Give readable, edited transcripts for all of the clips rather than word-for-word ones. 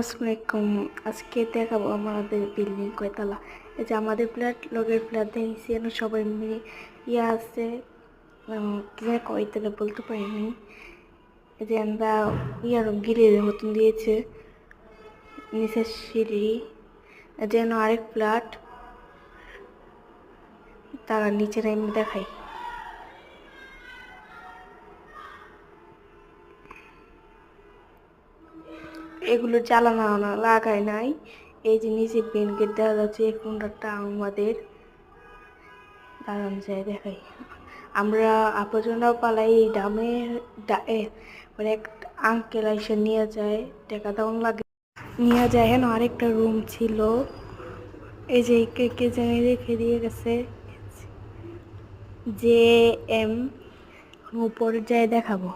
আসসালামাইকুম। আজকে দেখাবো আমাদের বিল্ডিং কয়তলা। এই যে আমাদের ফ্ল্যাট, লগের ফ্ল্যাট দেখেছি সবাই মিলে আছে, কি জানি কয়তলা বলতে পারিনি। এই যে আমরা গিরির মতন দিয়েছে, নিচের সিঁড়ি। যেন আরেক ফ্ল্যাট, তারা নিচের আমি দেখাই। এগুলো জ্বালানো লাগায় নাই। এই যে নিচে মেন গেট দেখা যাচ্ছে, এই কোনটা আমাদের দাঁড়ান যায় দেখাই। আমরা আবর্জনা পালাই এই ডামে, মানে এক আঙ্কেল এসে নিয়ে যায়, টাকা দাম লাগে নিয়ে যায়। হেন আরেকটা রুম ছিল, এই যে কে জানি রেখে দিয়ে গেছে যে এম। উপরে যায় দেখাবো।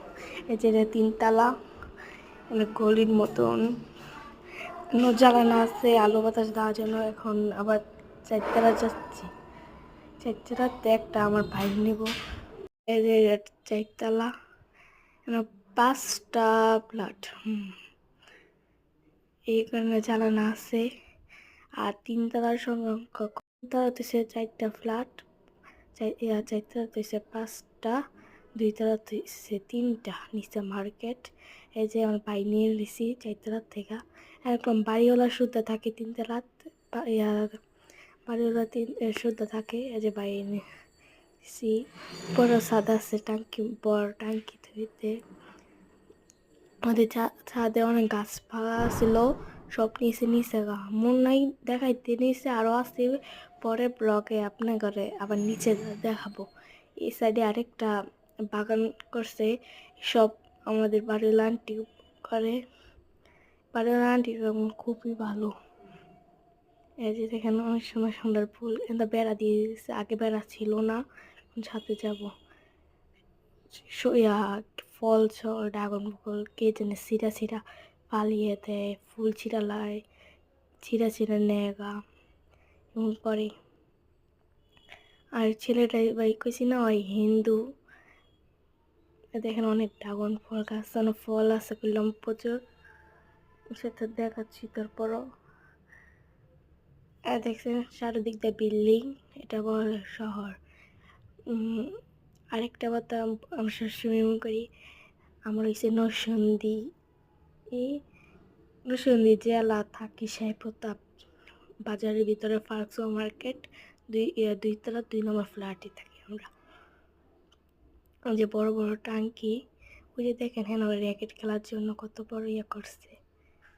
এই যে 3 তলা, গলির মতন জ্বালানো আছে আলো বাতাস দেওয়ার জন্য। এখন আবার 4 তলা যাচ্ছি। 4তলাতে একটা আমার ভাই নেব। এই যে 4তলা, 5টা ফ্ল্যাট এইখানে জ্বালানো আছে। আর 3তলার সংখ্যক, 3তলাতে 4টা ফ্ল্যাট, 4তলাতে 5টা, 2তলাতে 3টা, নিচে মার্কেট। এই যে আমার ভাই নিয়ে নিছি 4তলার থেকে। একদম বাড়িওয়ালা শুদ্ধ থাকে 3তলাত, বাড়িওয়ালা শুদ্ধ থাকে। এই যে ভাই নিছি, বড় ছাদ আছে, টাঙ্কি, বড় টাঙ্কি ধুইতে। আমাদের ছাদে অনেক গাছপালা ছিল, সব নিচে মন নাই দেখাইতে। নিচে আরো আছে, পরে ব্লগে আপনার ঘরে আবার নিচে দেখাবো। এই সাইডে আরেকটা বাগান করছে, সব আমাদের বাড়ির আন্টি করে। বাড়ির আন্টি খুবই ভালো। এই যে দেখেন অনেক সুন্দর সুন্দর ফুল, এটা বেড়া দিয়ে দিয়েছে, আগে বেড়া ছিল না। ছাদে যাবো, ফল ছল, ড্রাগন ফল কে জানে ছিঁড়া পালিয়ে দেয়, ফুল ছিঁড়ালায়, ছিঁড়া নেগা এমন করে। আর ছেলেটা ভাই কইছি না, ওই হিন্দু। দেখেন অনেক ড্রাগন ফল গাছ, ফল আছে বললাম প্রচুর, সেটা দেখাচ্ছি। তারপরও দেখছেন চারিদিক দিয়ে বিল্ডিং, এটা বড় শহর। আরেকটা কথা, আমি সুইমিং করি। আমার হয়েছে নরসিংদী জেলা, থাকি সাহেবপ্রতাপ বাজারের ভিতরে, ফার্কসো মার্কেট, 2তলা 2 নম্বর ফ্ল্যাটে থাকি আমরা। যে বড় বড় টাঙ্কি, ওই যে দেখেন হ্যাঁ র্যাকেট খেলার জন্য কত বড় করছে।